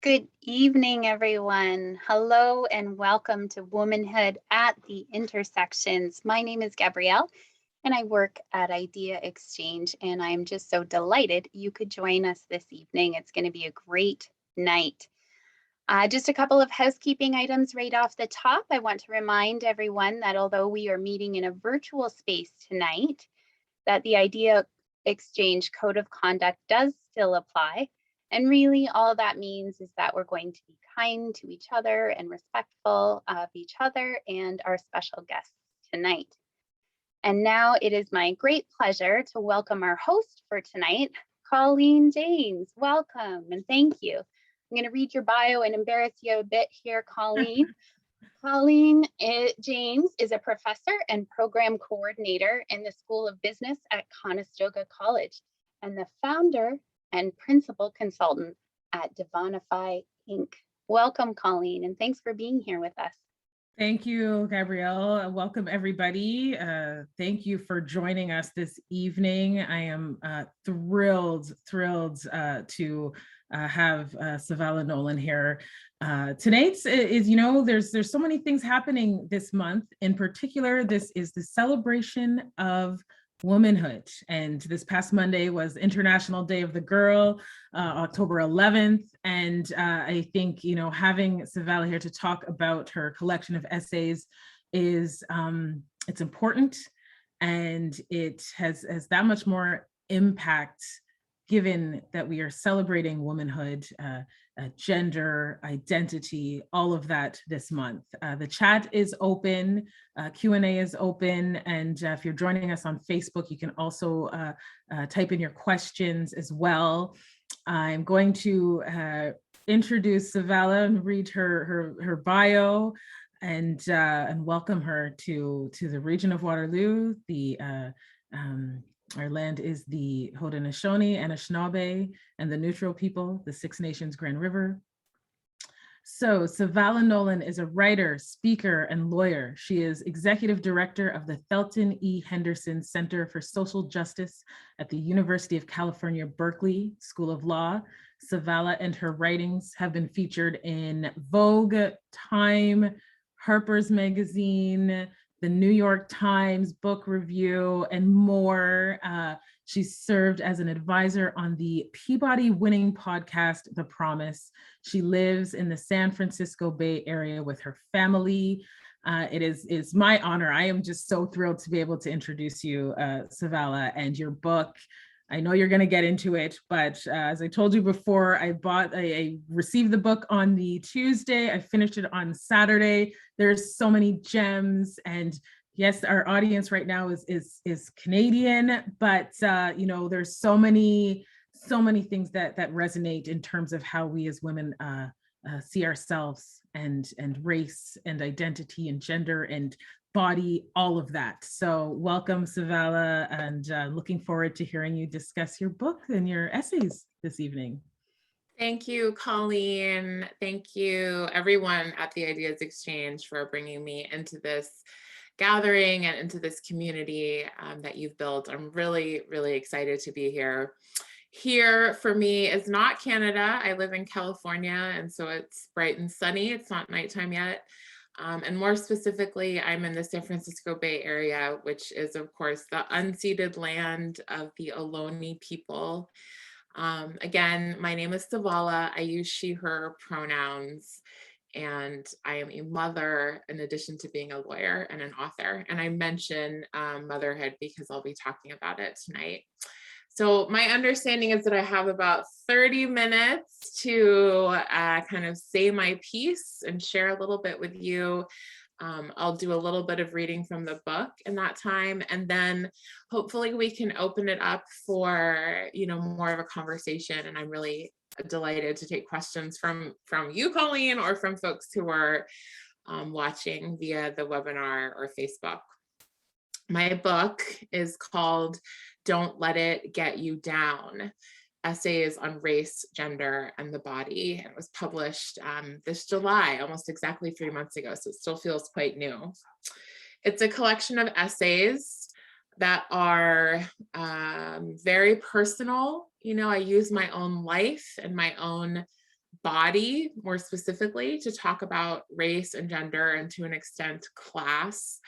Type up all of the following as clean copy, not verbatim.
Good evening, everyone. Hello and welcome to Womanhood at the Intersections. My name is Gabrielle and I work at Idea Exchange, and I'm just so delighted you could join us this evening. It's going to be a great night. Just a couple of housekeeping items right off the top. I want to remind everyone that although we are meeting in a virtual space tonight, that the Idea Exchange Code of Conduct does still apply. And really all that means is that we're going to be kind to each other and respectful of each other and our special guests tonight. And now it is my great pleasure to welcome our host for tonight, Colleen James. Welcome and thank you. I'm going to read your bio and embarrass you a bit here, Colleen. Colleen James is a professor and program coordinator in the School of Business at Conestoga College and the founder and principal consultant at Divonify, Inc. Welcome, Colleen, and thanks for being here with us. Thank you, Gabrielle. Welcome, everybody. Thank you for joining us this evening. I am thrilled to have Savala Nolan here. Tonight is, there's so many things happening this month. In particular, this is the celebration of womanhood. And this past Monday was International Day of the Girl, October 11th. And I think, having Savala here to talk about her collection of essays is, it's important, and it has that much more impact given that we are celebrating womanhood, gender, identity, all of that this month. The chat is open, Q&A is open, and if you're joining us on Facebook, you can also type in your questions as well. I'm going to introduce Savala and read her bio and welcome her to the region of Waterloo. Our land is the Haudenosaunee, Anishinaabe, and the Neutral people, the Six Nations Grand River. So Savala Nolan is a writer, speaker, and lawyer. She is executive director of the Thelton E. Henderson Center for Social Justice at the University of California, Berkeley School of Law. Savala and her writings have been featured in Vogue, Time, Harper's Magazine, the New York Times Book Review, and more. She served as an advisor on the Peabody-winning podcast, The Promise. She lives in the San Francisco Bay Area with her family. It is my honor. I am just so thrilled to be able to introduce you, Savala, and your book. I know you're going to get into it, but as I told you before, I received the book on the Tuesday. I finished it on Saturday. There's so many gems, and yes, our audience right now is Canadian, but there's so many things that resonate in terms of how we as women see ourselves and race and identity and gender and body, all of that. So welcome, Savala, and looking forward to hearing you discuss your book and your essays this evening. Thank you, Colleen. Thank you, everyone at the Ideas Exchange, for bringing me into this gathering and into this community that you've built. I'm really, really excited to be here. Here for me is not Canada. I live in California, and so it's bright and sunny. It's not nighttime yet. And more specifically, I'm in the San Francisco Bay Area, which is, of course, the unceded land of the Ohlone people. Again, my name is Savala. I use she, her pronouns, and I am a mother in addition to being a lawyer and an author. And I mention motherhood because I'll be talking about it tonight. So my understanding is that I have about 30 minutes to kind of say my piece and share a little bit with you. I'll do a little bit of reading from the book in that time, and then hopefully we can open it up for more of a conversation. And I'm really delighted to take questions from you, Colleen, or from folks who are watching via the webinar or Facebook. My book is called Don't Let It Get You Down: Essays on Race, Gender, and the Body. It was published this July, almost exactly 3 months ago, so it still feels quite new. It's a collection of essays that are very personal. I use my own life and my own body more specifically to talk about race and gender and to an extent class,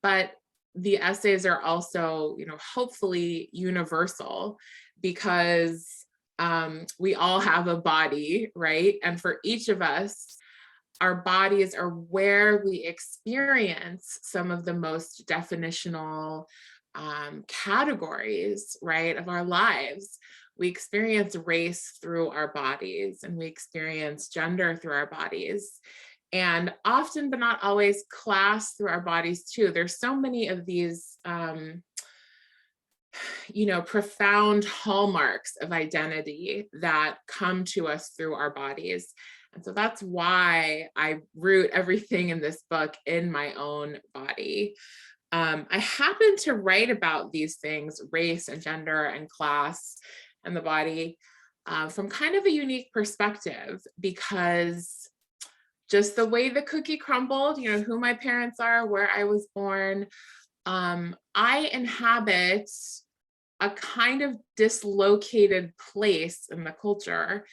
but the essays are also, hopefully universal because we all have a body, right? And for each of us, our bodies are where we experience some of the most definitional categories, right, of our lives. We experience race through our bodies, and we experience gender through our bodies, and often, but not always, class through our bodies too. There's so many of these profound hallmarks of identity that come to us through our bodies. And so that's why I root everything in this book in my own body. I happen to write about these things, race and gender and class and the body, from kind of a unique perspective, because just the way the cookie crumbled, who my parents are, where I was born, I inhabit a kind of dislocated place in the culture.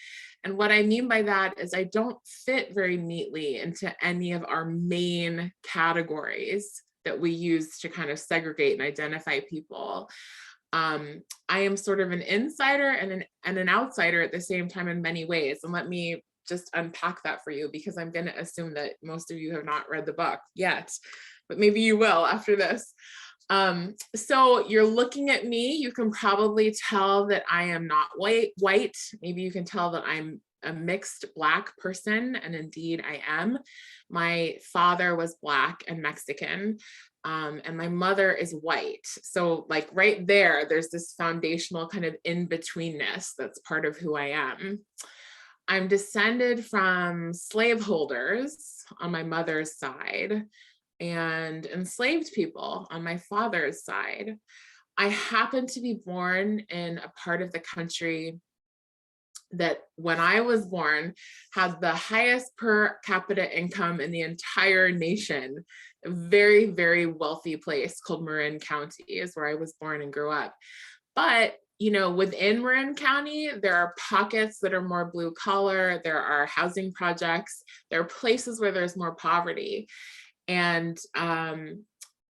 And what I mean by that is I don't fit very neatly into any of our main categories that we use to kind of segregate and identify people. I am sort of an insider and an outsider at the same time in many ways. And let me just unpack that for you, because I'm going to assume that most of you have not read the book yet, but maybe you will after this. So you're looking at me, you can probably tell that I am not white. Maybe you can tell that I'm a mixed Black person, and indeed I am. My father was Black and Mexican, and my mother is white. So like right there's this foundational kind of in-betweenness that's part of who I am. I'm descended from slaveholders on my mother's side and enslaved people on my father's side. I happen to be born in a part of the country that, when I was born, had the highest per capita income in the entire nation. A very, very wealthy place called Marin County is where I was born and grew up. But within Marin County, there are pockets that are more blue collar. There are housing projects. There are places where there's more poverty. And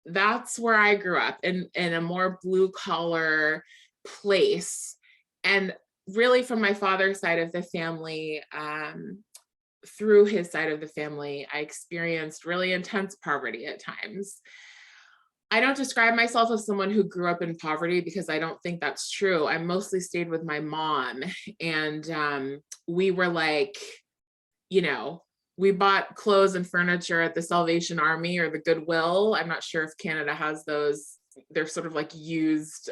that's where I grew up, in a more blue collar place. And really from my father's side of the family, through his side of the family, I experienced really intense poverty at times. I don't describe myself as someone who grew up in poverty, because I don't think that's true. I mostly stayed with my mom, and we were like, we bought clothes and furniture at the Salvation Army or the Goodwill. I'm not sure if Canada has those. They're sort of like used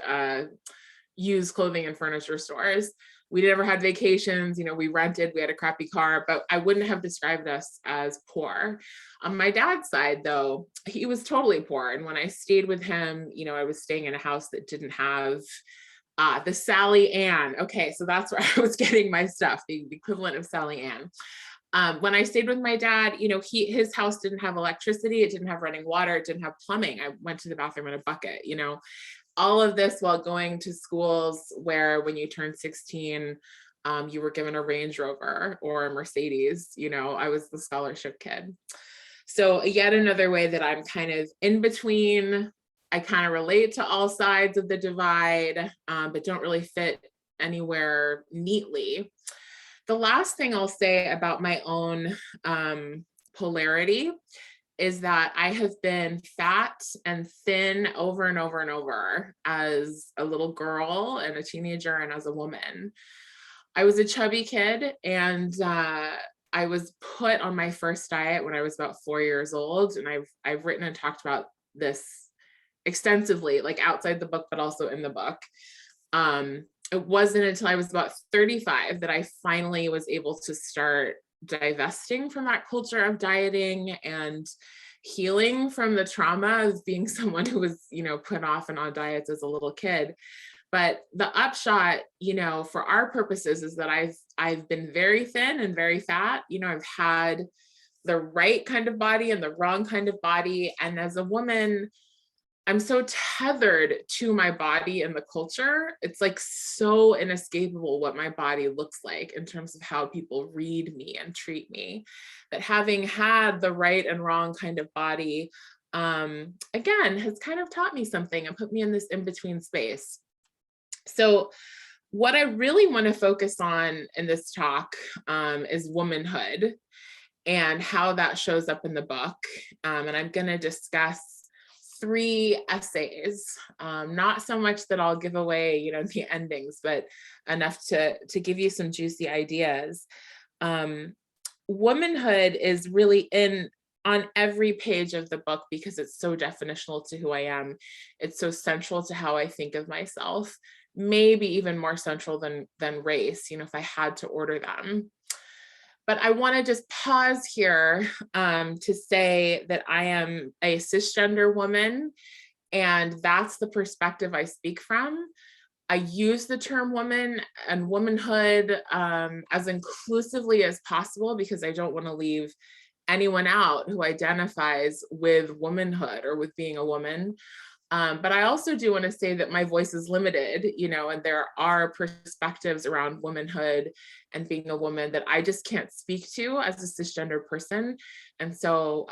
clothing and furniture stores. We never had vacations, we rented, we had a crappy car, but I wouldn't have described us as poor. On my dad's side, though, he was totally poor. And when I stayed with him, I was staying in a house that didn't have the Sally Ann. Okay, so that's where I was getting my stuff, the equivalent of Sally Ann. When I stayed with my dad, his house didn't have electricity, it didn't have running water, it didn't have plumbing. I went to the bathroom in a bucket, all of this while going to schools where when you turned 16, you were given a Range Rover or a Mercedes. I was the scholarship kid. So yet another way that I'm kind of in between. I kind of relate to all sides of the divide, but don't really fit anywhere neatly. The last thing I'll say about my own polarity is that I have been fat and thin over and over and over as a little girl and a teenager and as a woman. I was a chubby kid, and I was put on my first diet when I was about 4 years old. And I've written and talked about this extensively, like outside the book, but also in the book. It wasn't until I was about 35 that I finally was able to start divesting from that culture of dieting and healing from the trauma of being someone who was, put off and on diets as a little kid. But the upshot, for our purposes, is that I've been very thin and very fat. I've had the right kind of body and the wrong kind of body. And as a woman, I'm so tethered to my body and the culture. It's like so inescapable what my body looks like in terms of how people read me and treat me, that having had the right and wrong kind of body, again, has kind of taught me something and put me in this in-between space. So what I really want to focus on in this talk is womanhood and how that shows up in the book. And I'm going to discuss 3 essays, not so much that I'll give away, you know, the endings, but enough to give you some juicy ideas. Womanhood is really on every page of the book because it's so definitional to who I am. It's so central to how I think of myself, maybe even more central than race, you know, if I had to order them. But I want to just pause here to say that I am a cisgender woman, and that's the perspective I speak from. I use the term woman and womanhood as inclusively as possible because I don't want to leave anyone out who identifies with womanhood or with being a woman. But I also do want to say that my voice is limited, you know, and there are perspectives around womanhood and being a woman that I just can't speak to as a cisgender person. And so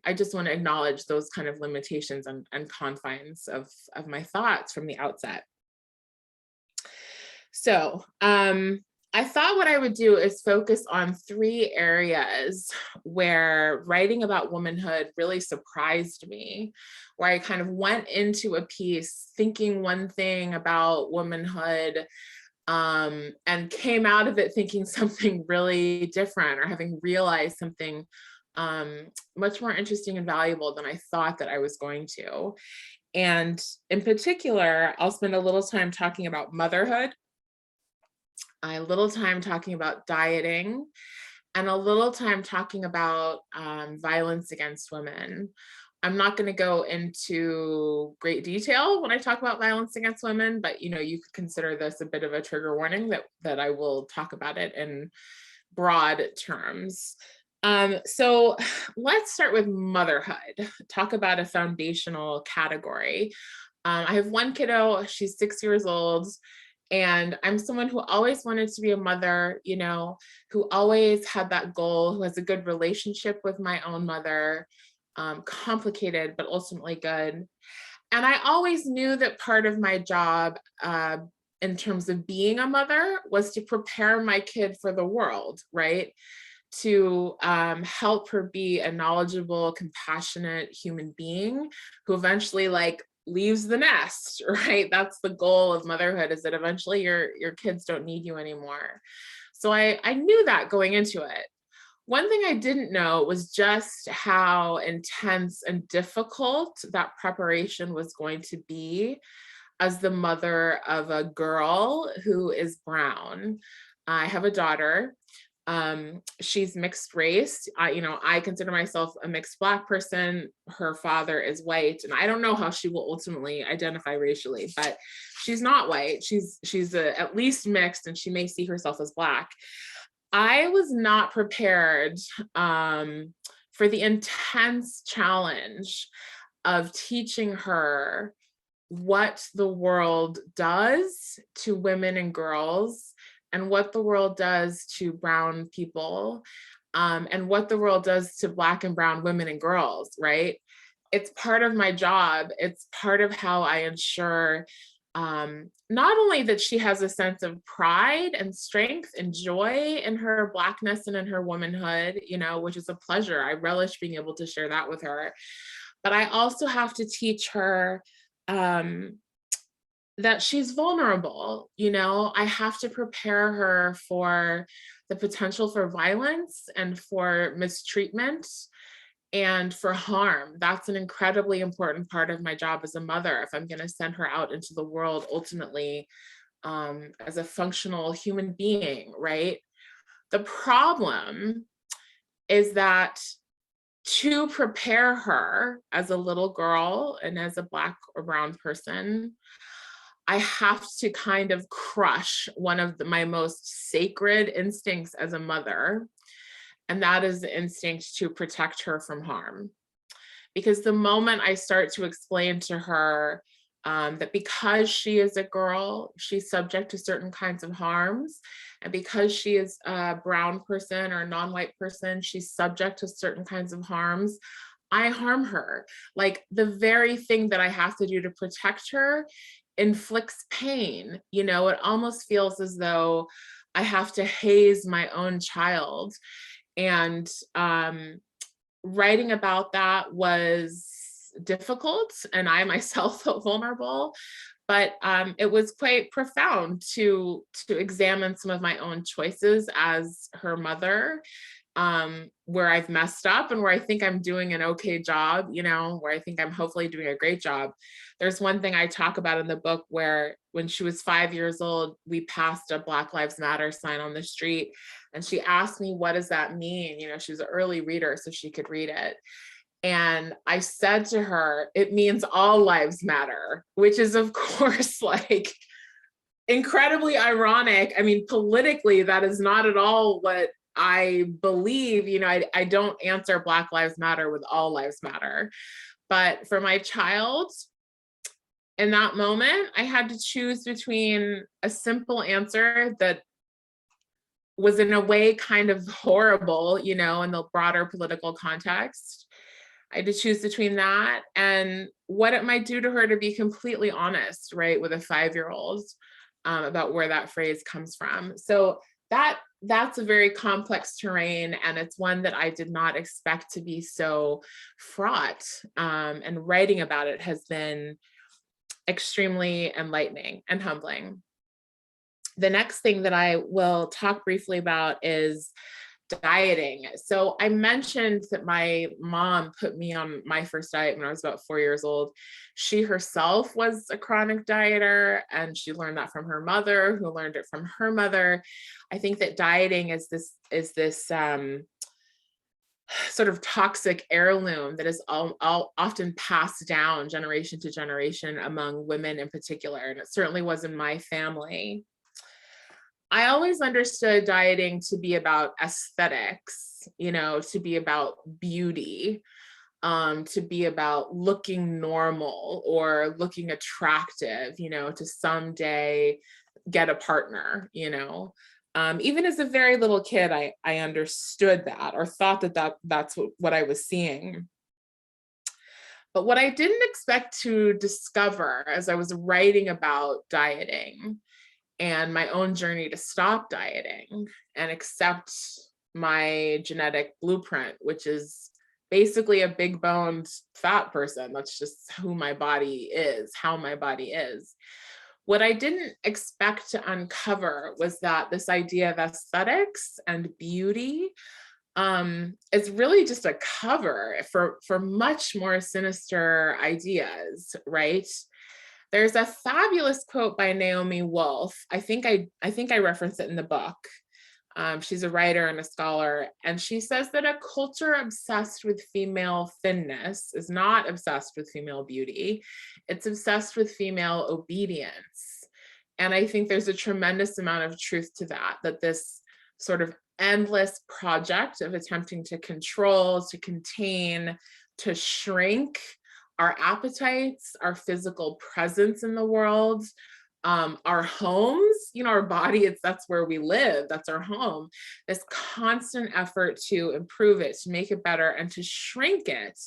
I just want to acknowledge those kind of limitations and confines of my thoughts from the outset. So I thought what I would do is focus on 3 areas where writing about womanhood really surprised me, where I kind of went into a piece thinking one thing about womanhood and came out of it thinking something really different, or having realized something much more interesting and valuable than I thought that I was going to. And in particular, I'll spend a little time talking about motherhood, a little time talking about dieting, and a little time talking about violence against women. I'm not going to go into great detail when I talk about violence against women, but you know, you could consider this a bit of a trigger warning that I will talk about it in broad terms. So let's start with motherhood, talk about a foundational category. I have one kiddo, she's 6 years old. And I'm someone who always wanted to be a mother, you know, who always had that goal, who has a good relationship with my own mother, complicated, but ultimately good. And I always knew that part of my job in terms of being a mother was to prepare my kid for the world, right? To help her be a knowledgeable, compassionate human being who eventually leaves the nest, right? That's the goal of motherhood, is that eventually your kids don't need you anymore. So I knew that going into it. One thing I didn't know was just how intense and difficult that preparation was going to be as the mother of a girl who is brown. I have a daughter. She's mixed race. I consider myself a mixed Black person. Her father is white, and I don't know how she will ultimately identify racially, but she's not white. She's at least mixed, and she may see herself as Black. I was not prepared for the intense challenge of teaching her what the world does to women and girls, and what the world does to brown people, and what the world does to Black and brown women and girls, right? It's part of my job. It's part of how I ensure not only that she has a sense of pride and strength and joy in her Blackness and in her womanhood, you know, which is a pleasure. I relish being able to share that with her. But I also have to teach her that she's vulnerable. You know, I have to prepare her for the potential for violence and for mistreatment and for harm. That's an incredibly important part of my job as a mother, if I'm going to send her out into the world ultimately as a functional human being, right? The problem is that to prepare her as a little girl and as a Black or brown person, I have to kind of crush one of my most sacred instincts as a mother, and that is the instinct to protect her from harm. because the moment I start to explain to her that because she is a girl, she's subject to certain kinds of harms, and because she is a brown person or a non-white person, she's subject to certain kinds of harms, I harm her. Like the very thing that I have to do to protect her inflicts pain. You know, it almost feels as though I have to haze my own child. And writing about that was difficult, and I myself felt vulnerable, but it was quite profound to examine some of my own choices as her mother, where I've messed up and where I think I'm doing an okay job, you know, where I think I'm hopefully doing a great job. There's one thing I talk about in the book where when she was 5 years old, we passed a Black Lives Matter sign on the street, and she asked me, what does that mean? You know, she was an early reader, so she could read it. And I said to her, it means all lives matter, which is of course like incredibly ironic. I mean, politically, that is not at all what I believe. You know, I don't answer Black Lives Matter with all lives matter. But for my child, in that moment, I had to choose between a simple answer that was in a way kind of horrible, you know, in the broader political context. I had to choose between that and what it might do to her to be completely honest, right, with a 5-year-old about where that phrase comes from. So that's a very complex terrain, and it's one that I did not expect to be so fraught. And writing about it has been extremely enlightening and humbling. The next thing that I will talk briefly about is dieting. So I mentioned that my mom put me on my first diet when I was about 4 years old. She herself was a chronic dieter, and she learned that from her mother, who learned it from her mother. I think that dieting is this sort of toxic heirloom that is all often passed down generation to generation among women in particular, and it certainly was in my family. I always understood dieting to be about aesthetics, you know, to be about beauty, to be about looking normal or looking attractive, you know, to someday get a partner, you know. Even as a very little kid, I understood that or thought that's what I was seeing. But what I didn't expect to discover as I was writing about dieting and my own journey to stop dieting and accept my genetic blueprint, which is basically a big boned fat person. That's just who my body is, how my body is. What I didn't expect to uncover was that this idea of aesthetics and beauty is really just a cover for much more sinister ideas, right? There's a fabulous quote by Naomi Wolf. I think I referenced it in the book. She's a writer and a scholar, and she says that a culture obsessed with female thinness is not obsessed with female beauty. It's obsessed with female obedience. And I think there's a tremendous amount of truth to that this sort of endless project of attempting to control, to contain, to shrink our appetites, our physical presence in the world, our homes, you know, our body, that's where we live, that's our home. This constant effort to improve it, to make it better, and to shrink it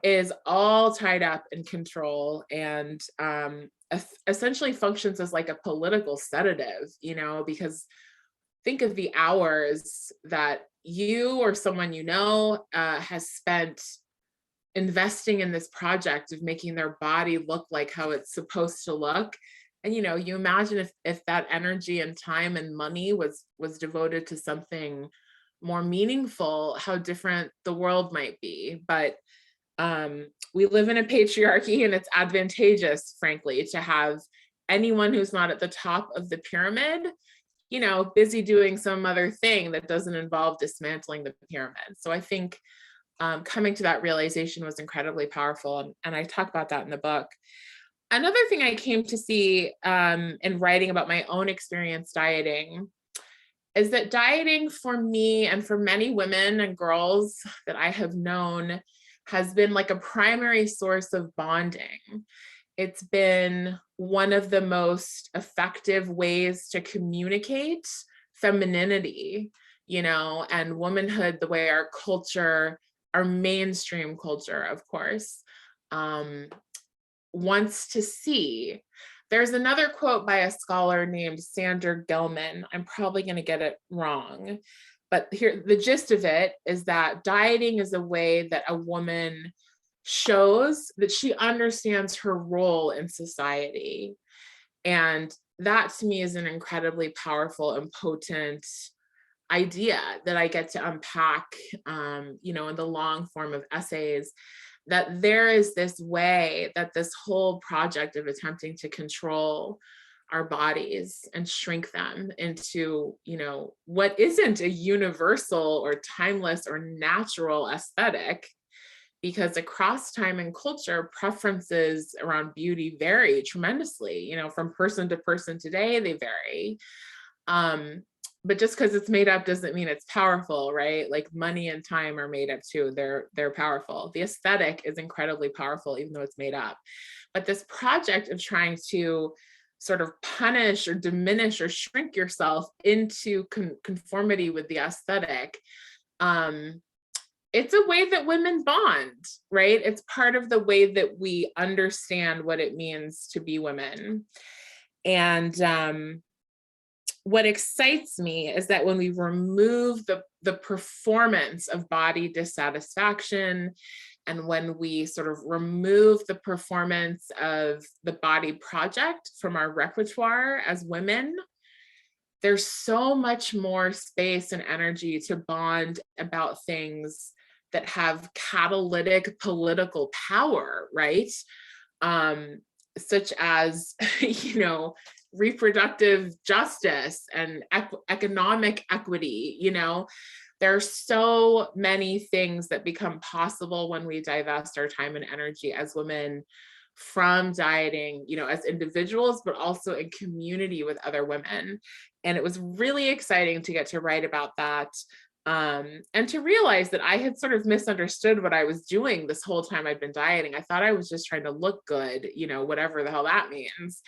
is all tied up in control, and essentially functions as like a political sedative, you know, because think of the hours that you or someone you know has spent investing in this project of making their body look like how it's supposed to look. And you know, you imagine if that energy and time and money was devoted to something more meaningful, how different the world might be. But we live in a patriarchy, and it's advantageous, frankly, to have anyone who's not at the top of the pyramid, you know, busy doing some other thing that doesn't involve dismantling the pyramid. So I think coming to that realization was incredibly powerful. And I talk about that in the book. Another thing I came to see in writing about my own experience dieting is that dieting for me and for many women and girls that I have known has been like a primary source of bonding. It's been one of the most effective ways to communicate femininity, you know, and womanhood, the way our culture, our mainstream culture, of course, wants to see. There's another quote by a scholar named Sander Gelman. I'm probably going to get it wrong, but here, the gist of it is that dieting is a way that a woman shows that she understands her role in society. And that to me is an incredibly powerful and potent idea that I get to unpack, you know, in the long form of essays, that there is this way that this whole project of attempting to control our bodies and shrink them into, you know, what isn't a universal or timeless or natural aesthetic, because across time and culture, preferences around beauty vary tremendously, you know, from person to person today, they vary. But just because it's made up doesn't mean it's powerful, right? Like money and time are made up too. They're powerful. The aesthetic is incredibly powerful, even though it's made up. But this project of trying to sort of punish or diminish or shrink yourself into conformity with the aesthetic, it's a way that women bond, right? It's part of the way that we understand what it means to be women. And what excites me is that when we remove the performance of body dissatisfaction, and when we sort of remove the performance of the body project from our repertoire as women, there's so much more space and energy to bond about things that have catalytic political power, right? Such as, you know, reproductive justice and economic equity. You know, there are so many things that become possible when we divest our time and energy as women from dieting, you know, as individuals, but also in community with other women. And it was really exciting to get to write about that. And to realize that I had sort of misunderstood what I was doing this whole time I'd been dieting. I thought I was just trying to look good, you know, whatever the hell that means.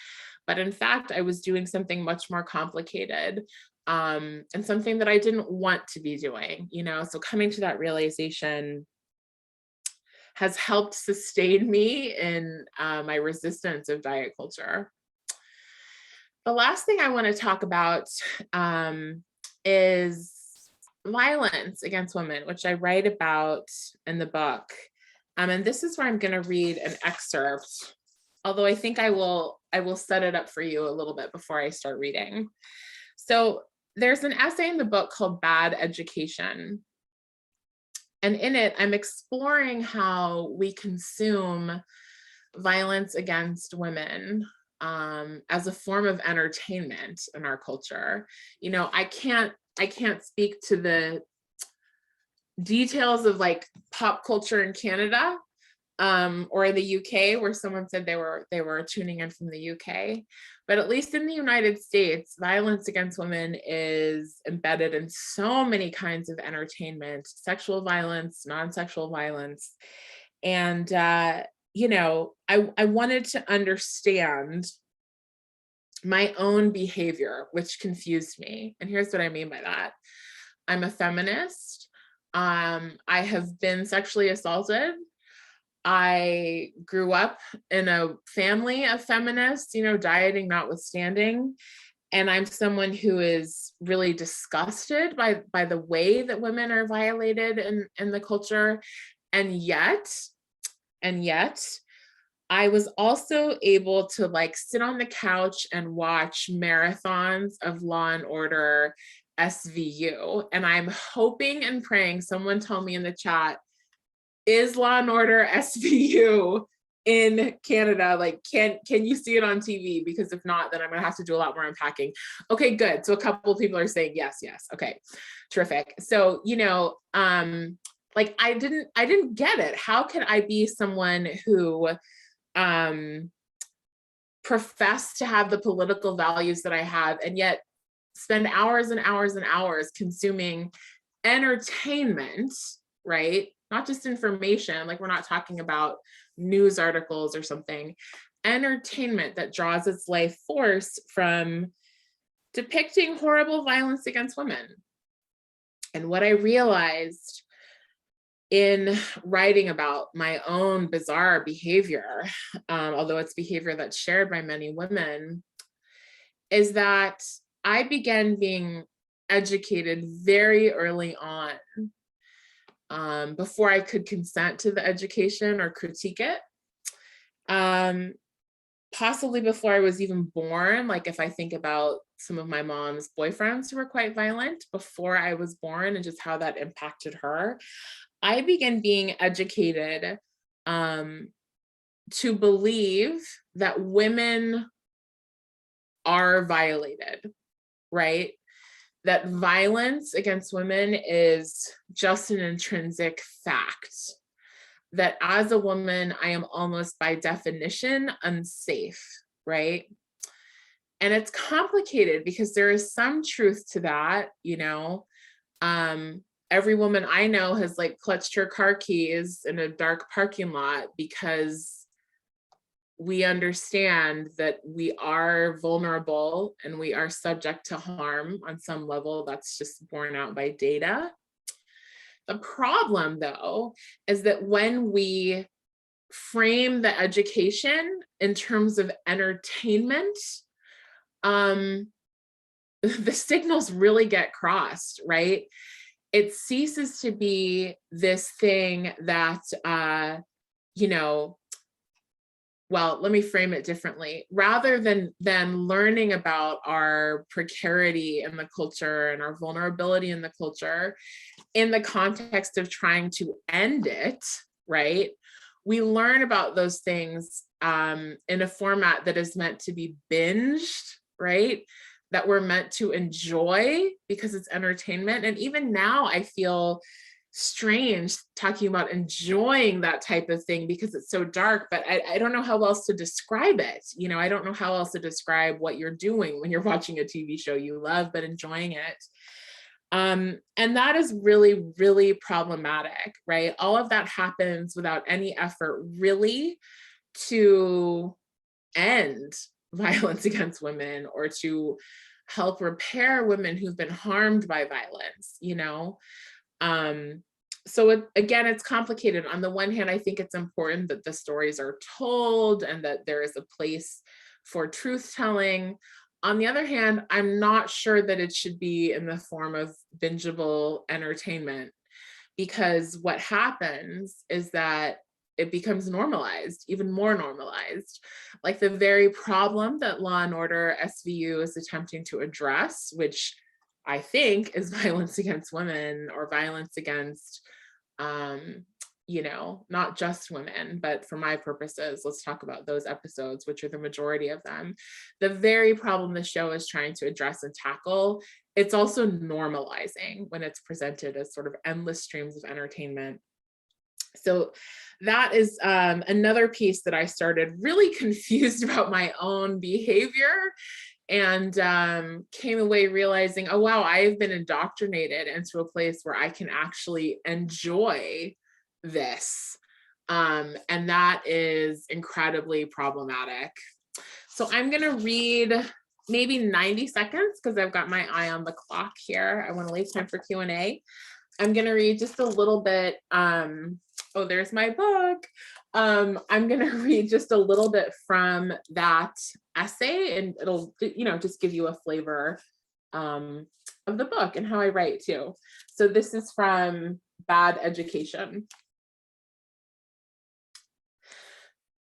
But in fact, I was doing something much more complicated, and something that I didn't want to be doing, you know. So coming to that realization has helped sustain me in my resistance of diet culture. The last thing I want to talk about is violence against women, which I write about in the book. And this is where I'm going to read an excerpt, although I think I will set it up for you a little bit before I start reading. So there's an essay in the book called Bad Education. And in it, I'm exploring how we consume violence against women as a form of entertainment in our culture. You know, I can't speak to the details of like pop culture in Canada or in the UK, where someone said they were tuning in from the UK. But at least in the United States, violence against women is embedded in so many kinds of entertainment: sexual violence, non-sexual violence. And, you know, I wanted to understand my own behavior, which confused me. And here's what I mean by that. I'm a feminist. I have been sexually assaulted. I grew up in a family of feminists, you know, dieting notwithstanding. And I'm someone who is really disgusted by the way that women are violated in the culture. And yet, I was also able to like sit on the couch and watch marathons of Law and Order SVU. And I'm hoping and praying someone tell me in the chat, is Law and Order SVU in Canada? Like, can you see it on TV? Because if not, then I'm gonna have to do a lot more unpacking. Okay, good. So a couple of people are saying yes. Okay, terrific. So, you know, like I didn't get it. How can I be someone who profess to have the political values that I have and yet spend hours and hours and hours consuming entertainment, right? not just information, like we're not talking about news articles or something, entertainment that draws its life force from depicting horrible violence against women. And what I realized in writing about my own bizarre behavior, although it's behavior that's shared by many women, is that I began being educated very early on, before I could consent to the education or critique it. Possibly before I was even born, like if I think about some of my mom's boyfriends who were quite violent before I was born and just how that impacted her, I began being educated to believe that women are violated, right? That violence against women is just an intrinsic fact. That as a woman, I am almost by definition unsafe, right? And it's complicated because there is some truth to that, you know. Every woman I know has like clutched her car keys in a dark parking lot because we understand that we are vulnerable and we are subject to harm on some level. That's just borne out by data. The problem, though, is that when we frame the education in terms of entertainment, the signals really get crossed, right? It ceases to be this thing that, you know, well, let me frame it differently. Rather than learning about our precarity in the culture and our vulnerability in the culture, in the context of trying to end it, right? We learn about those things in a format that is meant to be binged, right? That we're meant to enjoy because it's entertainment. And even now I feel strange talking about enjoying that type of thing because it's so dark, but I don't know how else to describe it. You know, I don't know how else to describe what you're doing when you're watching a TV show you love, but enjoying it. And that is really, really problematic, right? All of that happens without any effort really to end violence against women or to help repair women who've been harmed by violence, you know? So again, it's complicated. On the one hand, I think it's important that the stories are told and that there is a place for truth telling. On the other hand, I'm not sure that it should be in the form of bingeable entertainment, because what happens is that it becomes normalized, even more normalized. Like the very problem that Law and Order SVU is attempting to address, which I think is violence against women or violence against, you know, not just women, but for my purposes, let's talk about those episodes, which are the majority of them. The very problem the show is trying to address and tackle, it's also normalizing when it's presented as sort of endless streams of entertainment. So that is another piece that I started really confused about my own behavior and came away realizing, oh, wow, I've been indoctrinated into a place where I can actually enjoy this. And that is incredibly problematic. So I'm going to read maybe 90 seconds because I've got my eye on the clock here. I want to leave time for Q&A. I'm going to read just a little bit. Oh, there's my book. I'm going to read just a little bit from that essay, and it'll, you know, just give you a flavor of the book and how I write too. So this is from Bad Education.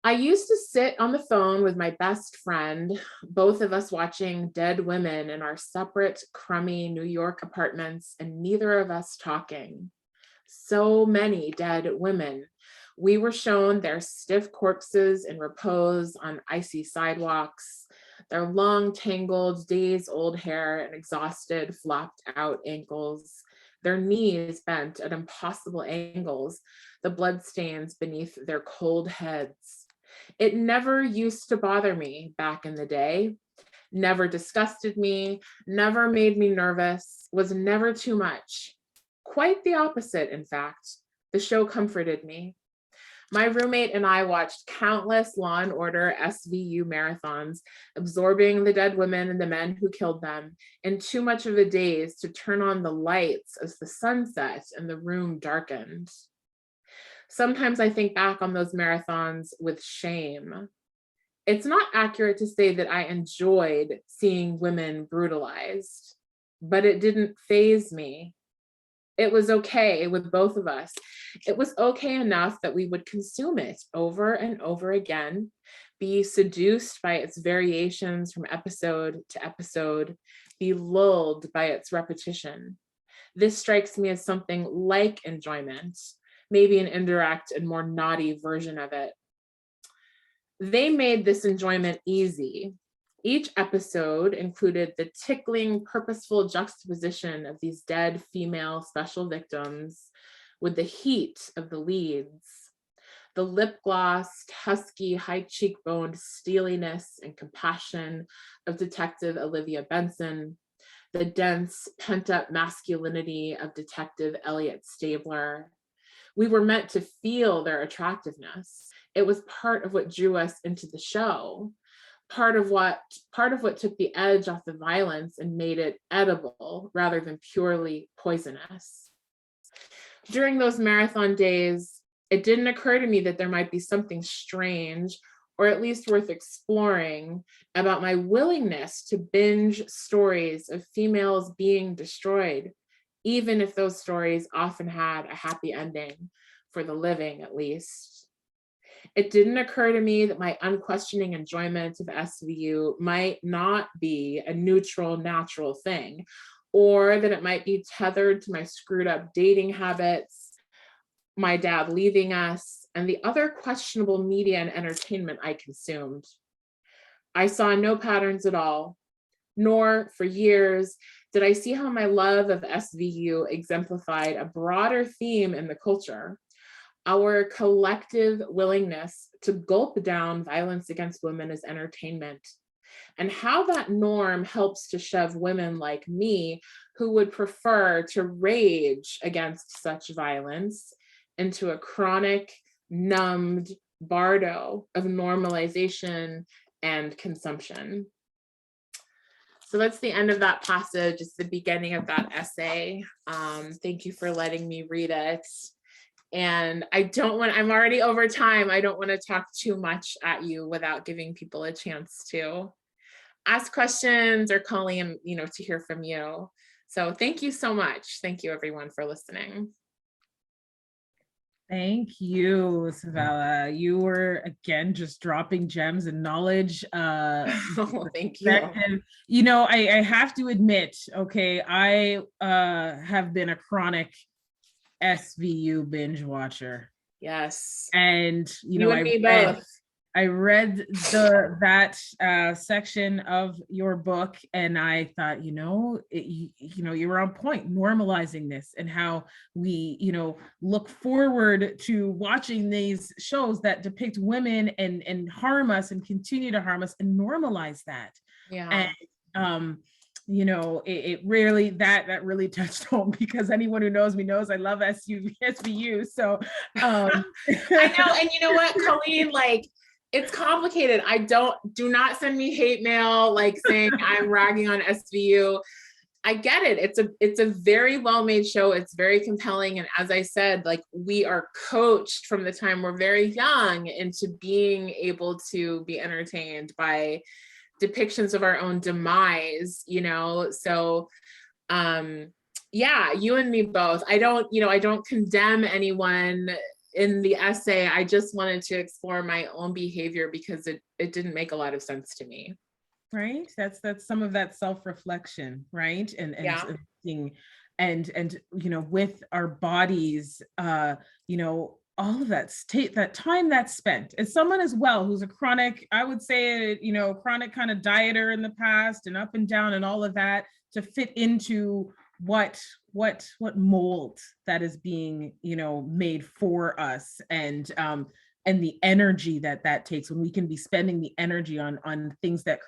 I used to sit on the phone with my best friend, both of us watching dead women in our separate, crummy New York apartments, and neither of us talking. So many dead women. We were shown their stiff corpses in repose on icy sidewalks, their long, tangled, days-old hair and exhausted, flopped-out ankles, their knees bent at impossible angles, the bloodstains beneath their cold heads. It never used to bother me back in the day, never disgusted me, never made me nervous, was never too much. Quite the opposite, in fact. The show comforted me. My roommate and I watched countless Law and Order SVU marathons, absorbing the dead women and the men who killed them in too much of a daze to turn on the lights as the sun set and the room darkened. Sometimes I think back on those marathons with shame. It's not accurate to say that I enjoyed seeing women brutalized, but it didn't faze me. It was okay with both of us. It was okay enough that we would consume it over and over again, be seduced by its variations from episode to episode, be lulled by its repetition. This strikes me as something like enjoyment, maybe an indirect and more naughty version of it. They made this enjoyment easy. Each episode included the tickling, purposeful juxtaposition of these dead female special victims with the heat of the leads, the lip-glossed, husky, high-cheekboned steeliness and compassion of Detective Olivia Benson, the dense, pent-up masculinity of Detective Elliot Stabler. We were meant to feel their attractiveness. It was part of what drew us into the show. Part of what took the edge off the violence and made it edible rather than purely poisonous. During those marathon days, it didn't occur to me that there might be something strange, or at least worth exploring, about my willingness to binge stories of females being destroyed, even if those stories often had a happy ending, for the living at least. It didn't occur to me that my unquestioning enjoyment of SVU might not be a neutral, natural thing, or that it might be tethered to my screwed up dating habits, my dad leaving us, and the other questionable media and entertainment I consumed. I saw no patterns at all, nor for years did I see how my love of SVU exemplified a broader theme in the culture. Our collective willingness to gulp down violence against women as entertainment, and how that norm helps to shove women like me, who would prefer to rage against such violence, into a chronic, numbed bardo of normalization and consumption. So that's the end of that passage. It's the beginning of that essay. Thank you for letting me read it. And I'm already over time. I don't want to talk too much at you without giving people a chance to ask questions or Colleen, to hear from you. So thank you so much. Thank you everyone for listening. Thank you, Savala. You were again just dropping gems and knowledge. Oh, thank you. I have to admit, okay, I have been a chronic SVU binge watcher. Yes. And you and me both. I read that section of your book, and I thought, you were on point, normalizing this, and how we, look forward to watching these shows that depict women and harm us and continue to harm us and normalize that. Yeah. And it really that really touched home, because anyone who knows me knows I love SVU. So I know, and you know what, Colleen, it's complicated. Do not send me hate mail saying I'm ragging on SVU. I get it. It's a very well-made show. It's very compelling. And as I said, we are coached from the time we're very young into being able to be entertained by depictions of our own demise, so you and me both. I don't condemn anyone in the essay. I just wanted to explore my own behavior because it didn't make a lot of sense to me. Right. That's some of that self-reflection, right? And with our bodies, all of that time that's spent. As someone as well who's a chronic, I would say, chronic kind of dieter in the past and up and down and all of that, to fit into what mold that is being, made for us, and the energy that takes, when we can be spending the energy on things that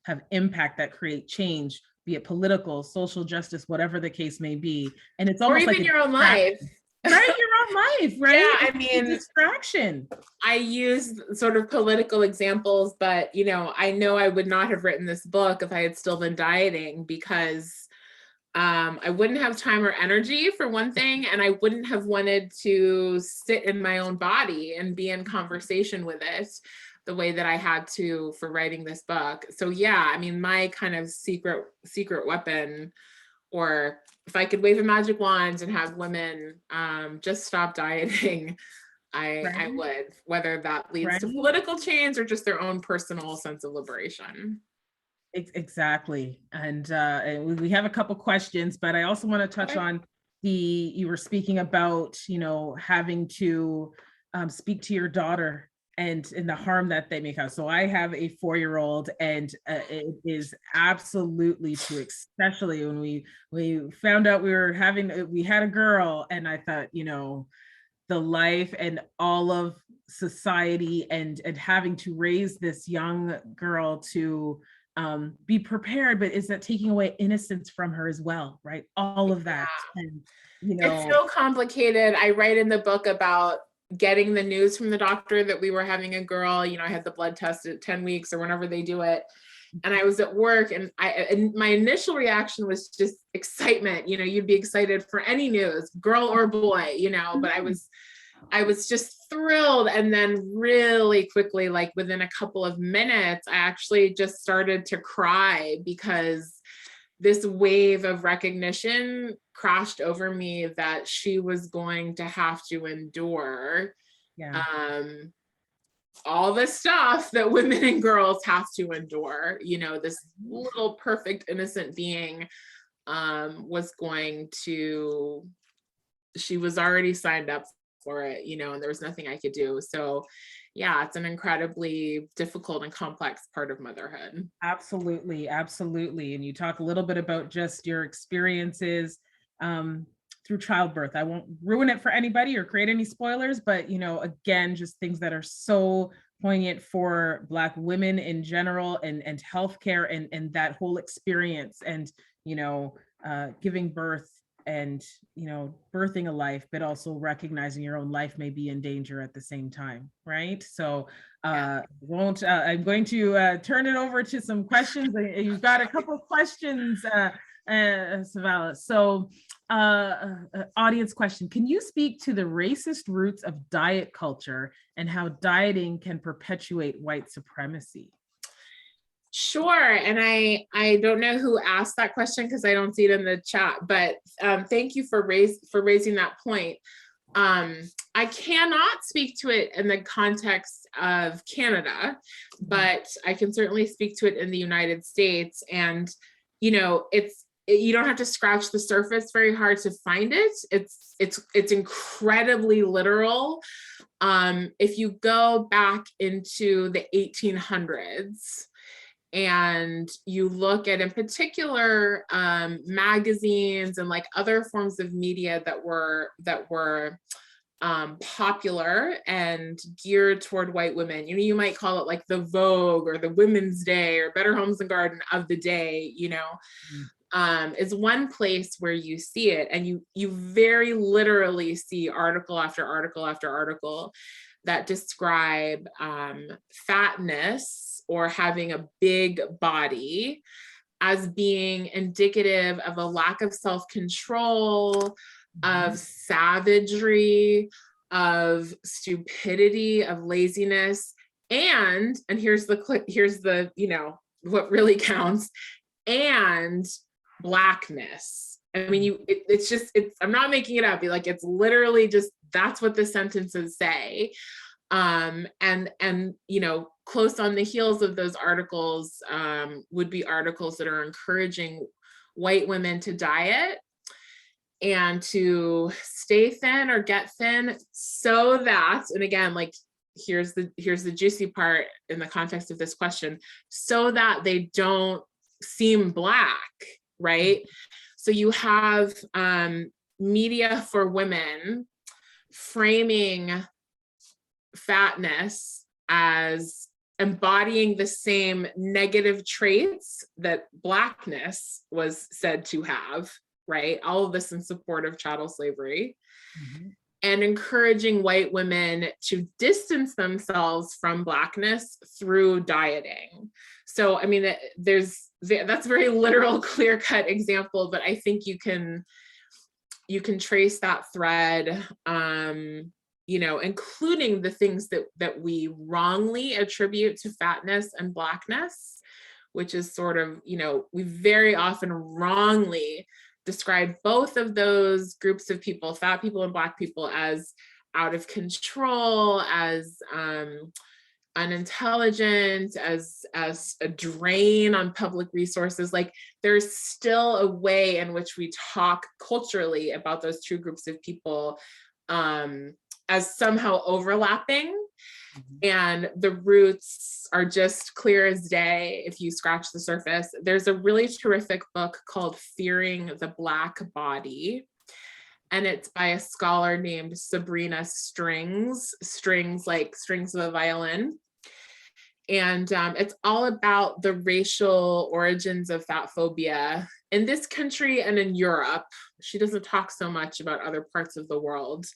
have impact, that create change, be it political, social justice, whatever the case may be. And it's almost or even your own life. Right, your own life, right? Yeah, I It's mean, a distraction. I use sort of political examples, but I know I would not have written this book if I had still been dieting, because I wouldn't have time or energy, for one thing, and I wouldn't have wanted to sit in my own body and be in conversation with it the way that I had to for writing this book. So yeah, I mean, my kind of secret weapon, or if I could wave a magic wand and have women just stop dieting, I Right. would, whether that leads to Right. political change or just their own personal sense of liberation. Exactly. And we have a couple questions, but I also want to touch on you were speaking about, having to speak to your daughter and the harm that they make out. So I have a 4-year-old, and it is absolutely true, especially when we found out we had a girl, and I thought, the life and all of society and having to raise this young girl to be prepared, but is that taking away innocence from her as well, right? All of that. And it's so complicated. I write in the book about getting the news from the doctor that we were having a girl. I had the blood test at 10 weeks or whenever they do it, and I was at work, and my initial reaction was just excitement. You'd be excited for any news, girl or boy, but I was just thrilled. And then really quickly, like within a couple of minutes, I actually just started to cry, because this wave of recognition crashed over me that she was going to have to endure all the stuff that women and girls have to endure. This little perfect innocent being she was already signed up for it, and there was nothing I could do. So yeah, it's an incredibly difficult and complex part of motherhood. Absolutely. And you talk a little bit about just your experiences through childbirth. I won't ruin it for anybody or create any spoilers, but again, just things that are so poignant for Black women in general, and healthcare, and that whole experience, and giving birth, and birthing a life, but also recognizing your own life may be in danger at the same time, right? So I'm going to turn it over to some questions. You've got a couple questions, Savala. So audience question: can you speak to the racist roots of diet culture and how dieting can perpetuate white supremacy? Sure. And I don't know who asked that question, because I don't see it in the chat, but thank you for raising that point. I cannot speak to it in the context of Canada, but I can certainly speak to it in the United States. And, you don't have to scratch the surface very hard to find it. It's incredibly literal. If you go back into the 1800s, and you look at, in particular, magazines and like other forms of media that were popular and geared toward white women, you might call it like the Vogue or the Women's Day or Better Homes and Garden of the day, is one place where you see it, and you very literally see article after article after article that describe fatness or having a big body as being indicative of a lack of self-control, of savagery, of stupidity, of laziness, and here's the what really counts, and Blackness. I mean, I'm not making it up. It's literally just, that's what the sentences say. And close on the heels of those articles would be articles that are encouraging white women to diet and to stay thin or get thin, so that, and again, here's the juicy part in the context of this question, so that they don't seem Black, right? So you have media for women framing fatness as embodying the same negative traits that Blackness was said to have, right? All of this in support of chattel slavery. Mhm. And encouraging white women to distance themselves from Blackness through dieting. So, I mean, that's a very literal, clear-cut example, but I think you can trace that thread, including the things that we wrongly attribute to fatness and Blackness, which is sort of, we very often wrongly describe both of those groups of people, fat people and Black people, as out of control, as unintelligent, as a drain on public resources. Like, there's still a way in which we talk culturally about those two groups of people as somehow overlapping. And the roots are just clear as day if you scratch the surface. There's a really terrific book called Fearing the Black Body, and it's by a scholar named Sabrina Strings like strings of a violin. And it's all about the racial origins of fat phobia in this country and in Europe. She doesn't talk so much about other parts of the world.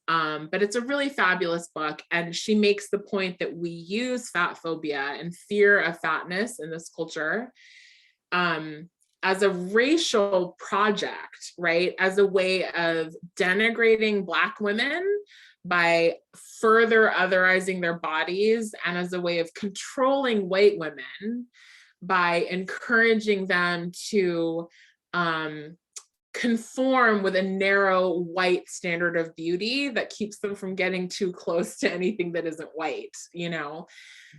But it's a really fabulous book, and she makes the point that we use fat phobia and fear of fatness in this culture as a racial project, right? As a way of denigrating Black women by further otherizing their bodies, and as a way of controlling white women by encouraging them to conform with a narrow white standard of beauty that keeps them from getting too close to anything that isn't white,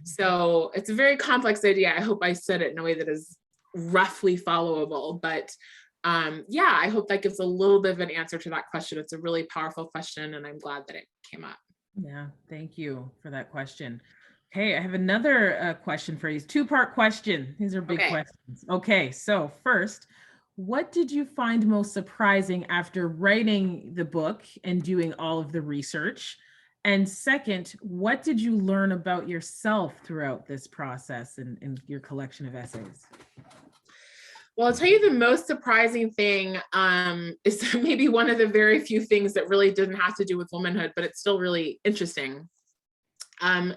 So it's a very complex idea. I hope I said it in a way that is roughly followable, but I hope that gives a little bit of an answer to that question. It's a really powerful question, and I'm glad that it came up. Yeah, thank you for that question. Okay, I have another question for you. Two-part question. These are big questions. Okay, so first, what did you find most surprising after writing the book and doing all of the research? And second, what did you learn about yourself throughout this process and your collection of essays? Well, I'll tell you, the most surprising thing is maybe one of the very few things that really didn't have to do with womanhood, but it's still really interesting. So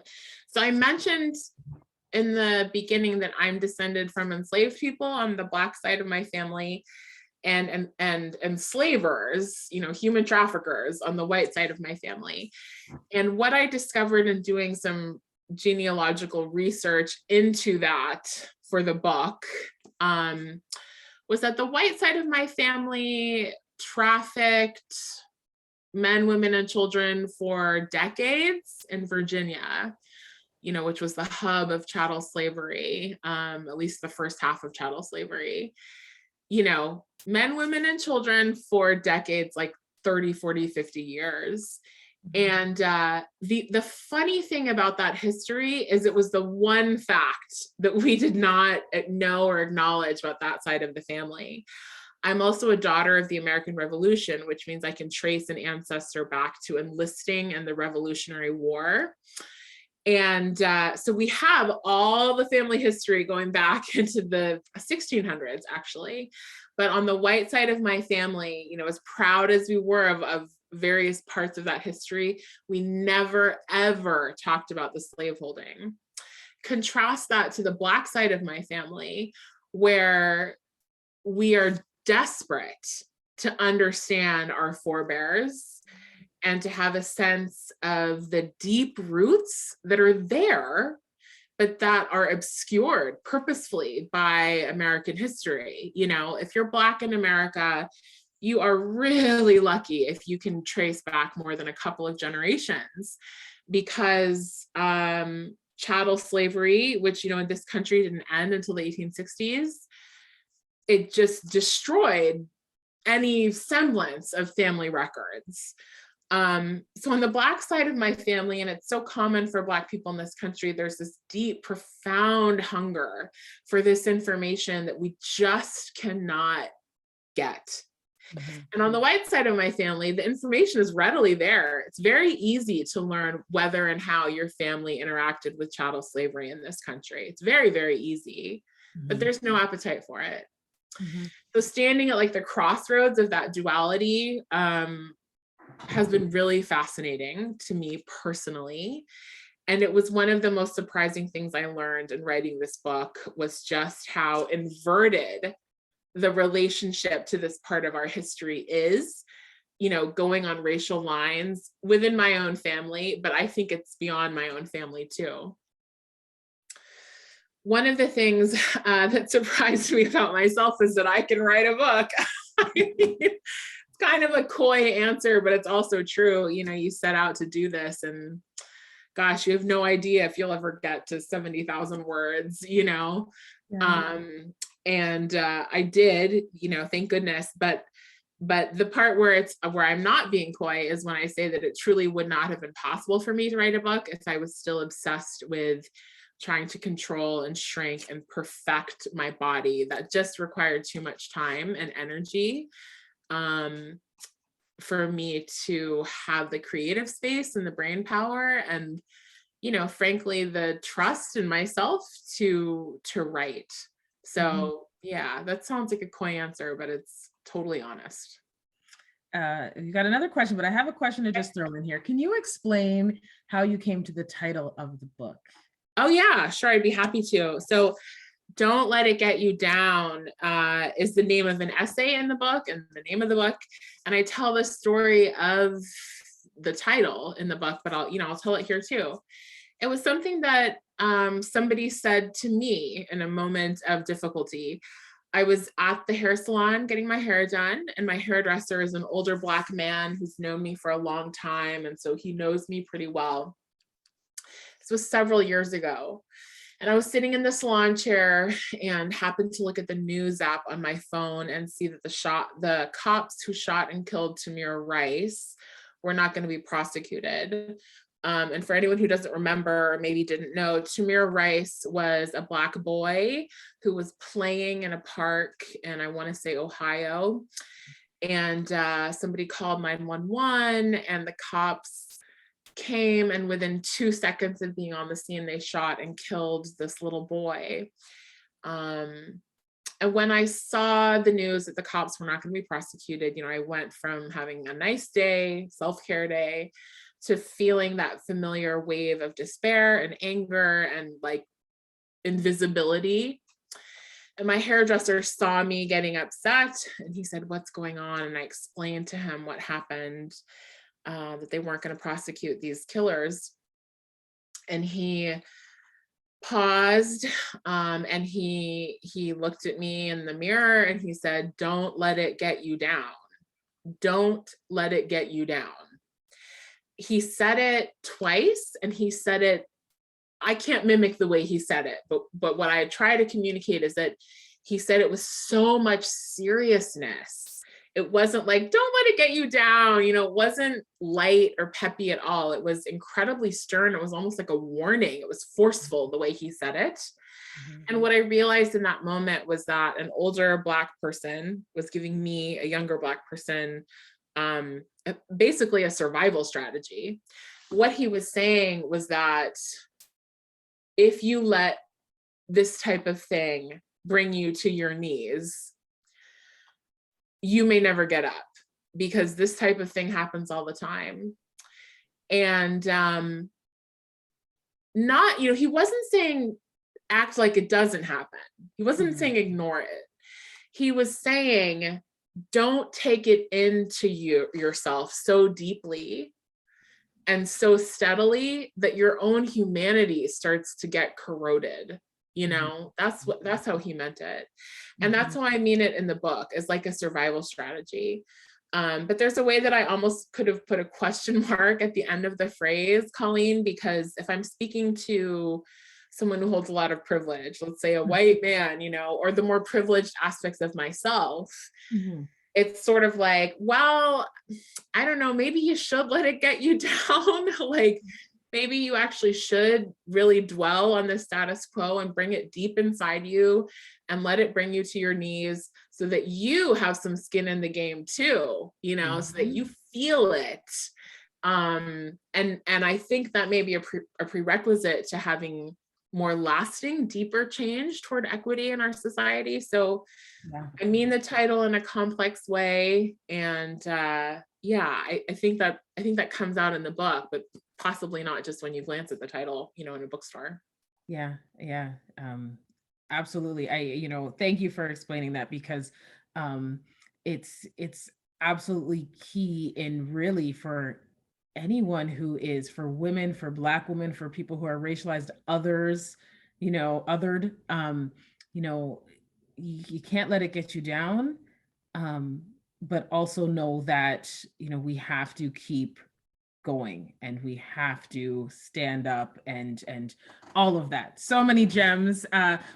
I mentioned in the beginning that I'm descended from enslaved people on the Black side of my family, and enslavers, human traffickers on the white side of my family. And what I discovered in doing some genealogical research into that for the book was that the white side of my family trafficked men, women, and children for decades in Virginia, which was the hub of chattel slavery, at least the first half of chattel slavery. Men, women, and children for decades, like 30, 40, 50 years. And the funny thing about that history is it was the one fact that we did not know or acknowledge about that side of the family. I'm also a daughter of the American Revolution, which means I can trace an ancestor back to enlisting in the Revolutionary War. And so we have all the family history going back into the 1600s, actually. But on the white side of my family, as proud as we were of various parts of that history, we never, ever talked about the slaveholding. Contrast that to the Black side of my family, where we are desperate to understand our forebears and to have a sense of the deep roots that are there, but that are obscured purposefully by American history. If you're Black in America, you are really lucky if you can trace back more than a couple of generations, because chattel slavery, which, in this country didn't end until the 1860s, it just destroyed any semblance of family records. So on the Black side of my family, and it's so common for Black people in this country, there's this deep, profound hunger for this information that we just cannot get. Mm-hmm. And on the white side of my family, the information is readily there. It's very easy to learn whether and how your family interacted with chattel slavery in this country. It's very, very easy, but there's no appetite for it. So standing at like the crossroads of that duality has been really fascinating to me personally. And it was one of the most surprising things I learned in writing this book, was just how inverted the relationship to this part of our history is, you know, going on racial lines within my own family, but I think it's beyond my own family too. One of the things that surprised me about myself is that I can write a book. It's kind of a coy answer, but it's also true. You know, you set out to do this, and gosh, you have no idea if you'll ever get to 70,000 words, you know? Yeah. I did, you know, thank goodness. But the part where I'm not being coy is when I say that it truly would not have been possible for me to write a book if I was still obsessed with trying to control and shrink and perfect my body. That just required too much time and energy for me to have the creative space and the brain power and, you know, frankly, the trust in myself to write. So yeah, that sounds like a coy answer, but it's totally honest. You got another question, but I have a question to just throw in here. Can you explain how you came to the title of the book? Oh yeah, sure, I'd be happy to. So Don't Let It Get You Down is the name of an essay in the book and the name of the book. And I tell the story of the title in the book, but I'll tell it here too. It was something that somebody said to me in a moment of difficulty. I was at the hair salon getting my hair done, and my hairdresser is an older Black man who's known me for a long time. And so he knows me pretty well. This was several years ago. And I was sitting in the salon chair and happened to look at the news app on my phone and see that the cops who shot and killed Tamir Rice were not going to be prosecuted. And for anyone who doesn't remember or maybe didn't know, Tamir Rice was a Black boy who was playing in a park in, I want to say, Ohio. And somebody called 911 and the cops came, and within 2 seconds of being on the scene, they shot and killed this little boy. And when I saw the news that the cops were not going to be prosecuted, you know, I went from having a nice day, self-care day, to feeling that familiar wave of despair and anger and like invisibility. And my hairdresser saw me getting upset and he said, "What's going on?" And I explained to him what happened, that they weren't going to prosecute these killers. And he paused and he looked at me in the mirror and he said, "Don't let it get you down. Don't let it get you down." He said it twice, and he said it, I can't mimic the way he said it, but what I try to communicate is that he said it with so much seriousness. It wasn't like, "Don't let it get you down." You know, it wasn't light or peppy at all. It was incredibly stern. It was almost like a warning. It was forceful the way he said it. And what I realized in that moment was that an older Black person was giving me, a younger Black person, basically a survival strategy. What he was saying was that if you let this type of thing bring you to your knees, you may never get up, because this type of thing happens all the time. And not, you know, he wasn't saying act like it doesn't happen. He wasn't saying ignore it. He was saying, don't take it into yourself so deeply and so steadily that your own humanity starts to get corroded. You know, that's how he meant it. And that's how I mean it in the book, as like a survival strategy. But there's a way that I almost could have put a question mark at the end of the phrase, Colleen, because if I'm speaking to someone who holds a lot of privilege, let's say a white man, you know, or the more privileged aspects of myself, it's sort of like, well, I don't know, maybe you should let it get you down. Like, maybe you actually should really dwell on the status quo and bring it deep inside you and let it bring you to your knees so that you have some skin in the game too, you know, so that you feel it. And I think that may be a prerequisite to having more lasting, deeper change toward equity in our society. So Yeah. I mean the title in a complex way. And yeah, I think that comes out in the book, but possibly not just when you glance at the title, in a bookstore. Yeah, yeah, absolutely. Thank you for explaining that, because it's absolutely key in really for anyone who is, for women, for Black women, for people who are racialized, others, othered, you can't let it get you down. But also know that, we have to keep going, and we have to stand up, and all of that. So many gems.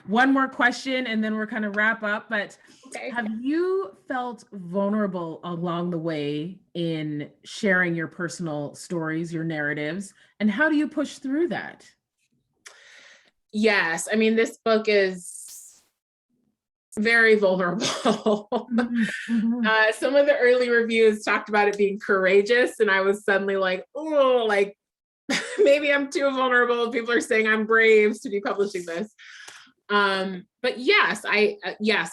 One more question and then we're kind of wrap up, but Okay. have you felt vulnerable along the way in sharing your personal stories, your narratives, and how do you push through that? Yes, I mean, this book is very vulnerable. Some of the early reviews talked about it being courageous, and I was suddenly like, oh, like maybe I'm too vulnerable. People are saying I'm brave to be publishing this. But yes, I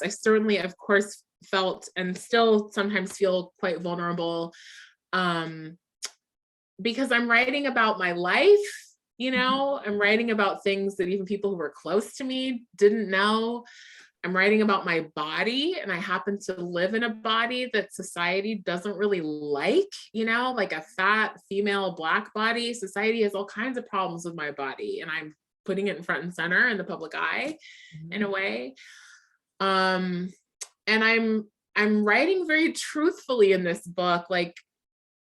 certainly, of course, felt and still sometimes feel quite vulnerable, because I'm writing about my life. I'm writing about things that even people who were close to me didn't know. I'm writing about my body, and I happen to live in a body that society doesn't really like, like a fat female Black body. Society has all kinds of problems with my body, and I'm putting it in front and center in the public eye in a way. And I'm writing very truthfully in this book, like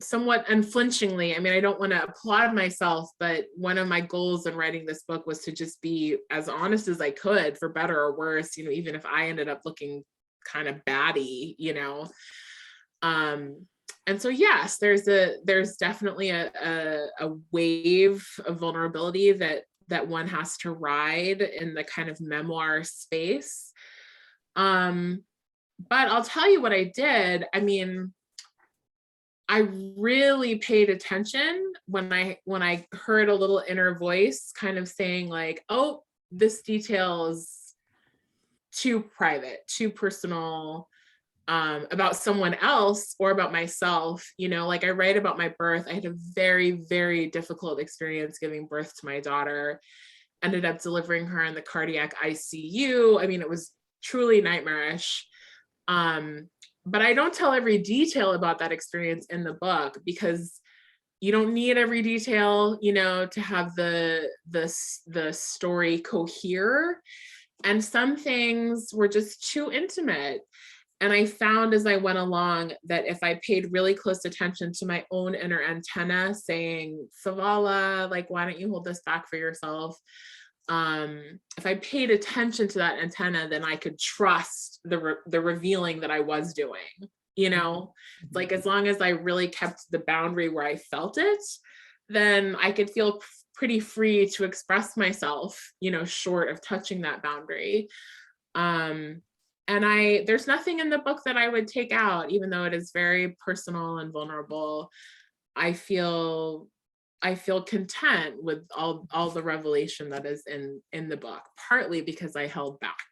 somewhat unflinchingly. I mean, I don't want to applaud myself, but one of my goals in writing this book was to just be as honest as I could, for better or worse, even if I ended up looking kind of batty, and so yes, there's definitely a wave of vulnerability that one has to ride in the kind of memoir space. But I'll tell you what I did. I mean, I really paid attention when I heard a little inner voice kind of saying like, oh, this detail is too private, too personal, about someone else or about myself. Like I write about my birth. I had a very, very difficult experience giving birth to my daughter, ended up delivering her in the cardiac ICU. I mean, it was truly nightmarish. But I don't tell every detail about that experience in the book, because you don't need every detail, to have the story cohere. And some things were just too intimate. And I found as I went along that if I paid really close attention to my own inner antenna saying, Savala, like, why don't you hold this back for yourself? If I paid attention to that antenna, then I could trust the revealing that I was doing. Like as long as I really kept the boundary where I felt it, then I could feel pretty free to express myself, short of touching that boundary. And there's nothing in the book that I would take out, even though it is very personal and vulnerable. I feel content with all the revelation that is in the book, partly because I held back.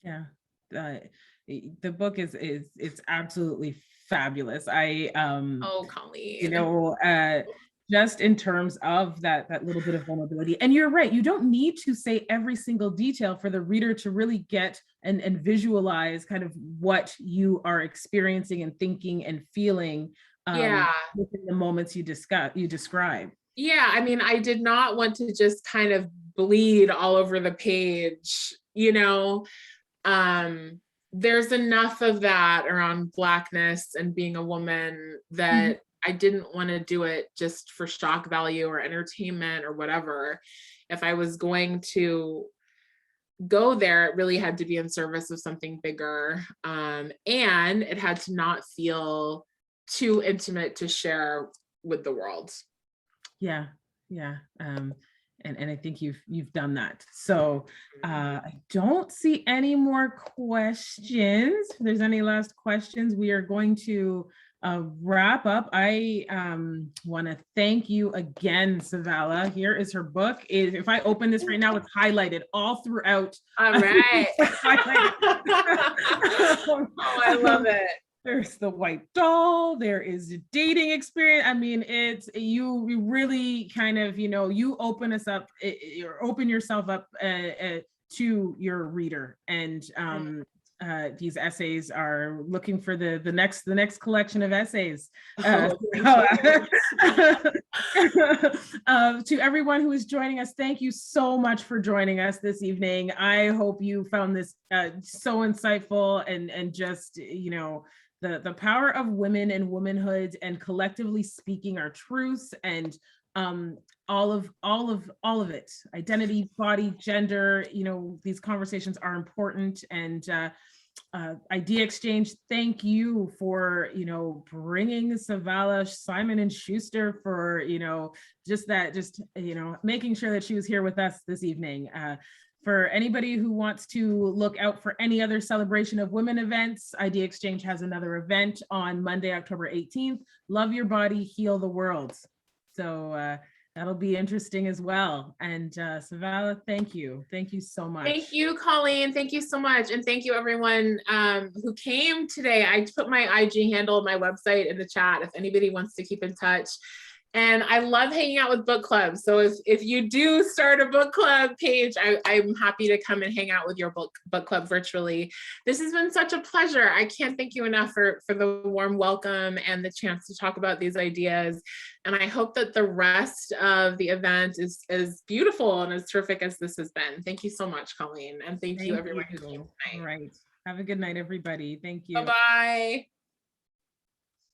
Yeah, the book is it's absolutely fabulous. Oh, Colleen. Just in terms of that little bit of vulnerability, and you're right, you don't need to say every single detail for the reader to really get and visualize kind of what you are experiencing and thinking and feeling. Within the moments you describe. Yeah, I mean, I did not want to just kind of bleed all over the page, there's enough of that around Blackness and being a woman that I didn't want to do it just for shock value or entertainment or whatever. If I was going to go there, it really had to be in service of something bigger, and it had to not feel too intimate to share with the world. Yeah. And I think you've done that. So I don't see any more questions. If there's any last questions, we are going to wrap up, I want to thank you again, Savala. Here is her book. If I open this right now, it's highlighted all throughout. All right. Oh, I love it. There's the white doll. There is a dating experience. I mean, it's you really kind of, you open us up, or open yourself up to your reader. And these essays are looking for the next collection of essays. To everyone who is joining us, thank you so much for joining us this evening. I hope you found this so insightful, and just, the power of women and womanhood, and collectively speaking our truths, and all of it, identity, body, gender, these conversations are important. And Idea Exchange, thank you for bringing Savala, Simon and Schuster, for making sure that she was here with us this evening. For anybody who wants to look out for any other celebration of women events, Idea Exchange has another event on Monday, October 18th. Love your body, heal the world. So that'll be interesting as well. And Savala, thank you. Thank you so much. Thank you, Colleen. Thank you so much. And thank you, everyone who came today. I put my IG handle, my website in the chat if anybody wants to keep in touch. And I love hanging out with book clubs. So if you do start a book club page, I'm happy to come and hang out with your book club virtually. This has been such a pleasure. I can't thank you enough for the warm welcome and the chance to talk about these ideas. And I hope that the rest of the event is as beautiful and as terrific as this has been. Thank you so much, Colleen. And thank you, everyone who came tonight. All right. Have a good night, everybody. Thank you. Bye-bye.